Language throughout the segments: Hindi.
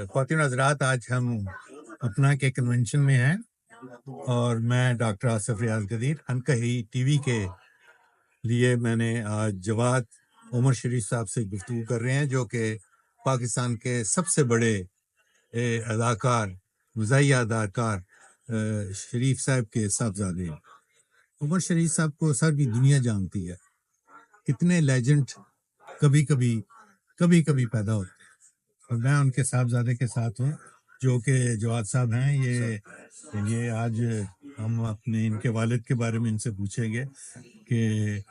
ख्वातीन हज़रात, आज हम अपना के कन्वेंशन में हैं और मैं डॉक्टर आसिफ रियाज गदीर अनकही टीवी के लिए मैंने आज जवाद उमर शरीफ साहब से गुफ्तगू कर रहे हैं, जो कि पाकिस्तान के सबसे बड़े अदाकार, मज़ाहिया अदाकार शरीफ साहब के साहबजादे हैं। उमर शरीफ साहब को सारी दुनिया जानती है। कितने लेजेंड कभी कभी पैदा होते हैं, और मैं उनके साहबजादे के साथ हूँ, जो कि जवाद साहब हैं। ये आज हम अपने इनके वालिद के बारे में इनसे पूछेंगे कि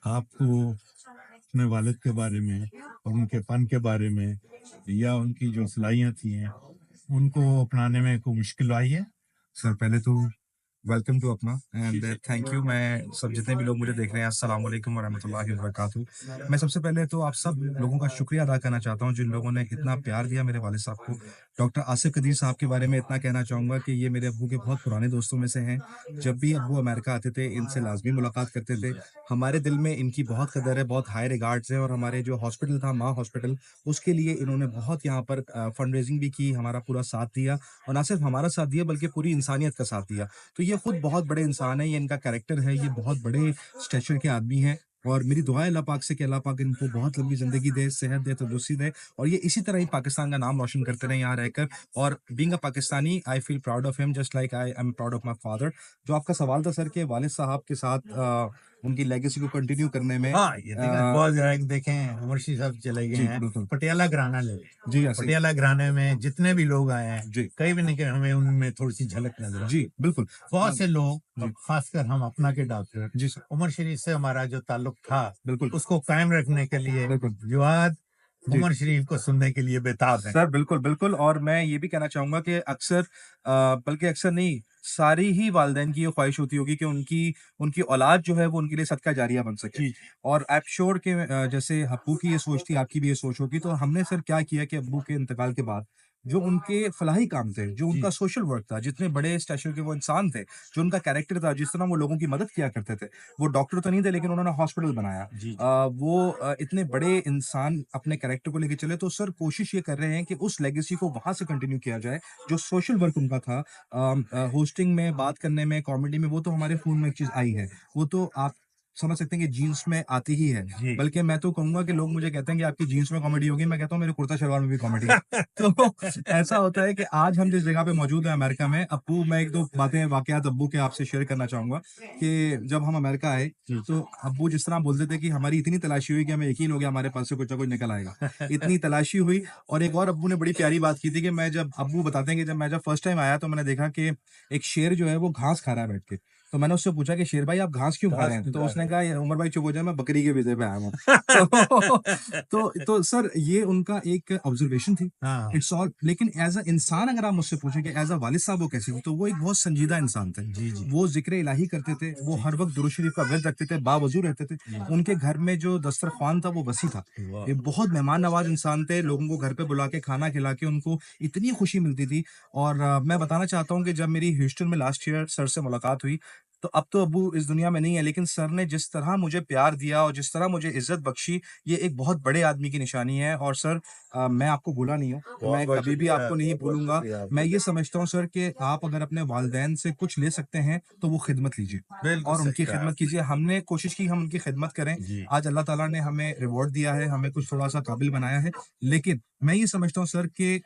आपको अपने वालिद के बारे में और उनके फ़न के बारे में या उनकी जो सलाहियत हैं उनको अपनाने में कोई मुश्किल आई है? सर, पहले तो वेलकम टू अपना एंड थैंक यू। मैं सब जितने भी लोग मुझे देख रहे हैं, अस्सलाम वालेकुम वरहमतुल्लाहि वबरकातुहू। मैं सबसे पहले तो आप सब लोगों का शुक्रिया अदा करना चाहता हूं, जिन लोगों ने इतना प्यार दिया मेरे वालिद साहब को। डॉक्टर आसिफ कदीर साहब के बारे में इतना कहना चाहूँगा कि ये मेरे अब्बू के बहुत पुराने दोस्तों में से हैं। जब भी अब्बू अमेरिका आते थे, इनसे लाजमी मुलाकात करते थे। हमारे दिल में इनकी बहुत कदर है, बहुत हाई रिगार्ड्स हैं, और हमारे जो हॉस्पिटल था, माँ हॉस्पिटल, उसके लिए इन्होंने बहुत यहाँ पर फंड रेजिंग भी की, हमारा पूरा साथ दिया, और ना सिर्फ हमारा साथ दिया बल्कि पूरी इंसानियत का साथ दिया। तो ये खुद बहुत बड़े इंसान है, ये इनका कैरेक्टर है, ये बहुत बड़े स्टेचर के आदमी हैं, और मेरी दुआ है अल्लाह पाक से कि अल्लाह पाक इनको बहुत लंबी ज़िंदगी दे, सेहत दे, तंदुरुस्ती दे, और ये इसी तरह ही पाकिस्तान का नाम रोशन करते रहें यहाँ रहकर। और being a Pakistani, I feel proud of him just like I am proud of my father. जो आपका सवाल था सर, के वालिद साहब के साथ उनकी लेगेसी को कंटिन्यू करने में, हाँ, ये बहुत देखें, उमर शरीफ साहब चले गए जी हैं, बिल्कुल, पटियाला घराना ले जी ऐसे ही। पटियाला घराने में जितने भी लोग आए हैं, जी कहीं भी नहीं कि हमें उनमें थोड़ी सी झलक नजर आती जी है। बिल्कुल। बहुत से लोग, जी खासकर हम अपना के डॉक्टर, जी सर, उमर शरीफ से हमारा जो ताल्लुक था बिल्कुल उसको कायम रखने के लिए बिल्कुल जवाद जी उमर शरीफ को सुनने के लिए बेताब है। सर, बिल्कुल, बिल्कुल। और मैं ये भी कहना चाहूँगा कि अक्सर बल्कि अक्सर नहीं, सारी ही वालिदैन की ये ख्वाहिश होती होगी कि उनकी उनकी औलाद जो है वो उनके लिए सदका जारिया बन सके। जी, और आई एम श्योर कि जैसे अब्बू की ये सोच थी, आपकी भी ये सोच होगी। तो हमने सर क्या किया कि अब्बू के इंतकाल के बाद जो उनके फलाही काम थे, जो जी, उनका सोशल वर्क था, जितने बड़े स्टैचर के वो इंसान थे, जो उनका कैरेक्टर था, जिस तरह वो लोगों की मदद किया करते थे। वो डॉक्टर तो नहीं थे, लेकिन उन्होंने हॉस्पिटल बनाया। जी, वो इतने बड़े इंसान अपने कैरेक्टर को लेके चले, तो सर कोशिश ये कर रहे हैं कि उस लेगेसी को वहाँ से कंटिन्यू किया जाए। जो सोशल वर्क उनका था, होस्टिंग में, बात करने में, कॉमेडी में, वो तो हमारे खून में एक चीज़ आई है। वो तो आप समझ सकते हैं कि जीन्स में आती ही है। जी। बल्कि मैं तो कहूँगा कि लोग मुझे कहते हैं कि आपकी जीन्स में कॉमेडी होगी, मैं कहता हूँ मेरे कुर्ता शलवार में भी कॉमेडी है। तो ऐसा होता है कि आज हम जिस जगह पे मौजूद हैं अमेरिका में, अब्बू, मैं 1-2 बातें, वाकयात अब्बू के आपसे शेयर करना चाहूँगा कि जब हम अमेरिका आए, तो अब्बू जिस तरह बोलते थे कि हमारी इतनी तलाशी हुई कि हमें यकीन हो गया हमारे पास से कुछ ना कुछ निकल आएगा। इतनी तलाशी हुई। और एक और अब्बू ने बड़ी प्यारी बात की थी कि अब्बू बताते हैं कि जब मैं फर्स्ट टाइम आया, तो मैंने देखा कि एक शेर जो है वो घास खा रहा है बैठ के। तो मैंने उससे पूछा कि शेर भाई आप घास क्यों खा रहे हैं? तो उसने कहा, "ये उमर भाई चुप हो जाए, मैं बकरी के विज़े पे आया हूँ।" तो तो सर ये उनका एक ऑब्जर्वेशन थी। हाँ, इट्स ऑल। लेकिन एज़ अ इंसान अगर आप मुझसे पूछें कि एज़ अ वालिद साहब वो कैसे थे? तो वो एक बहुत संजीदा इंसान थे। जी, जी, वो ज़िक्र इलाही करते थे, वो हर वक़्त दुरूद शरीफ का विर्द रखते थे, बावज़ू रहते थे। जी। उनके घर में जो दस्तरख़्वान था वो वसी था। वाह! ये बहुत मेहमान नवाज़ इंसान थे, लोगों को घर पे बुला के खाना खिला के उनको इतनी खुशी मिलती थी। और मैं बताना चाहता हूँ कि जब मेरी ह्यूस्टन में लास्ट ईयर सर से मुलाकात हुई, तो अब तो अब्बू इस दुनिया में नहीं है, लेकिन सर ने जिस तरह मुझे प्यार दिया और जिस तरह मुझे इज़्ज़त बख्शी, ये एक बहुत बड़े आदमी की निशानी है। और सर मैं आपको भूला नहीं हूँ, मैं बहुत कभी भी शुक्रिया, आपको नहीं बहुत भूलूँगा। शुक्रिया मैं आपका। ये समझता हूँ सर कि आप अगर अपने वालिदैन से कुछ ले सकते हैं, तो वो खिदमत लीजिए बिल्कुल और सही उनकी कहा खिदमत आपने। कीजिए। हमने कोशिश की हम उनकी खिदमत करें। जी, आज अल्लाह ताला ने हमें रिवॉर्ड दिया है, हमें कुछ थोड़ा-सा काबिल बनाया है। लेकिन मैं ये समझता हूँ सर कि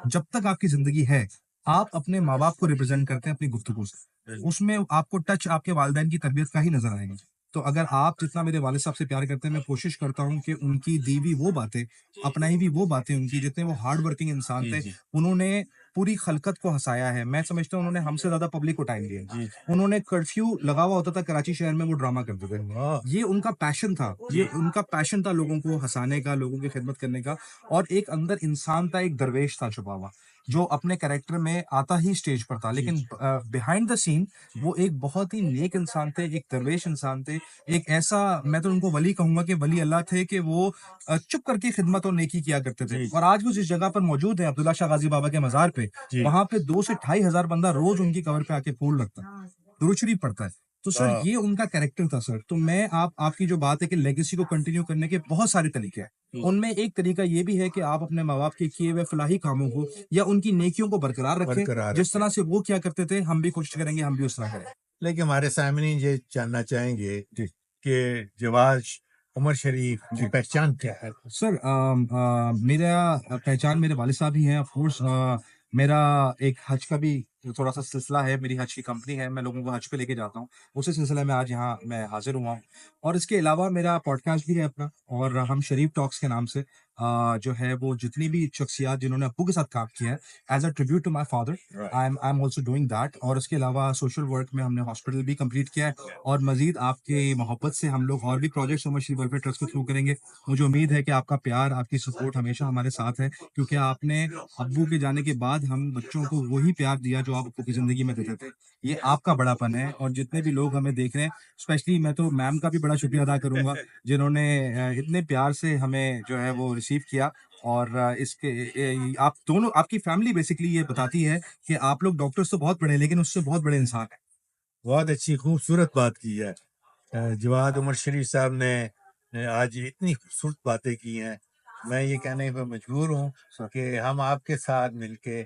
जब तक आपकी ज़िंदगी है, आप अपने माँ-बाप को रिप्रेज़ेंट करते हैं अपनी गुफ्तगू से। बिल्कुल। उसमें आपको टच आपके वालिदैन की तरबियत का ही नज़र आएगा। तो अगर आप जितना मेरे वालिद साहब से प्यार करते हैं, मैं कोशिश करता हूँ कि उनकी दी हुई वो बातें, अपनाई हुई वो बातें उनकी, जितने वो हार्ड वर्किंग इंसान जी, थे, जी, उन्होंने पूरी खलकत को हँसाया है। मैं समझता हूँ उन्होंने हमसे ज़्यादा पब्लिक को टाइम दिया जी, है। जी। उन्होंने कर्फ्यू लगा हुआ होता था कराची शहर में, वो ड्रामा करते थे। वाह! ये उनका पैशन था, ये जी, उनका पैशन था लोगों को हँसाने का, लोगों की खिदमत करने का। और एक अंदर इंसान था, एक दरवेश था छुपा हुआ। जो अपने कैरेक्टर में आता ही स्टेज पर था, लेकिन बिहाइंड द सीन वो एक बहुत ही नेक इंसान थे, एक दरवेश इंसान थे, एक ऐसा, मैं तो उनको वली कहूंगा कि वली अल्लाह थे, कि वो चुप करके खिदमत और नेकी किया करते थे। जी और आज वो जिस जगह पर मौजूद है, अब्दुल्ला शाह गाजी बाबा के मजार पे, जी वहां पे 2 से 2,500 बंदा रोज उनकी कबर पे आके फूल रखता है, दुरूद शरीफ पढ़ता है। तो सर हाँ ये उनका कैरेक्टर था सर। तो मैं आपकी जो बात है कि लेगेसी को कंटिन्यू करने के बहुत सारे तरीके हैं, उनमें एक तरीका ये भी है कि आप अपने माँ बाप के किए हुए फलाही कामों को या उनकी नेकियों को बरकरार रखें, बरकरार जिस रखें। तरह से वो क्या करते थे हम भी कोशिश करेंगे हम भी उस तरह करें। लेकिन हमारे सामने ये जानना चाहेंगे जी कि जवाद उमर शरीफ की जी पहचान क्या है? सर, मेरा पहचान मेरे वालिद साहब ही हैं ऑफ कोर्स। मेरा एक हज का भी थोड़ा सा सिलसिला है, मेरी हज की कंपनी है, मैं लोगों को हज पे लेके जाता हूँ, उसी सिलसिले में आज यहाँ मैं हाजिर हुआ हूँ। और इसके अलावा मेरा पॉडकास्ट भी है अपना, और हम शरीफ टॉक्स के नाम से जो है वो जितनी भी शख्सियात जिन्होंने अब्बू के साथ काम किया है, as a tribute to my father, I am also doing that. और इसके अलावा सोशल वर्क में हमने हॉस्पिटल भी कंप्लीट किया है, और मजीद आपके मोहब्बत से हम लोग और भी प्रोजेक्ट्स उमर शरीफ वेलफेयर ट्रस्ट के थ्रू करेंगे। मुझे उम्मीद है कि आपका प्यार, आपकी सपोर्ट हमेशा हमारे साथ है, क्योंकि आपने अब्बू के जाने के बाद हम बच्चों को वही प्यार दिया जो आप अब्बू की ज़िंदगी में देते थे। ये आपका बड़ापन है, और जितने भी लोग हमें देख रहे हैं, स्पेशली मैं तो मैम का भी बड़ा शुक्रिया अदा करूँगा, जिन्होंने इतने प्यार से हमें जो है वो रिसीव किया। और आप दोनों, आपकी फैमिली बेसिकली ये बताती है कि आप लोग डॉक्टर्स तो बहुत बड़े हैं, लेकिन उससे बहुत बड़े इंसान हैं। बहुत अच्छी खूबसूरत बात की है। जवाद उमर शरीफ साहब ने आज इतनी खूबसूरत बातें की हैं। मैं ये कहने पर मजबूर हूँ सर कि हम आपके साथ मिलके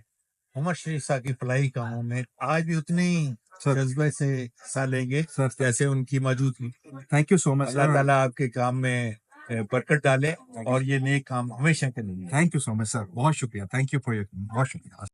उमर शरीफ साहब की फलाही कामों में आज भी उतने ही सर जज्बे से हिस्सा लेंगे सर जैसे उनकी मौजूदगी। Thank you so much Allah sir. ताला आपके काम में बरकत डाले और ये नेक काम हमेशा करेंगे। Thank you so much sir, बहुत शुक्रिया, थैंक यू फॉर योर, बहुत शुक्रिया।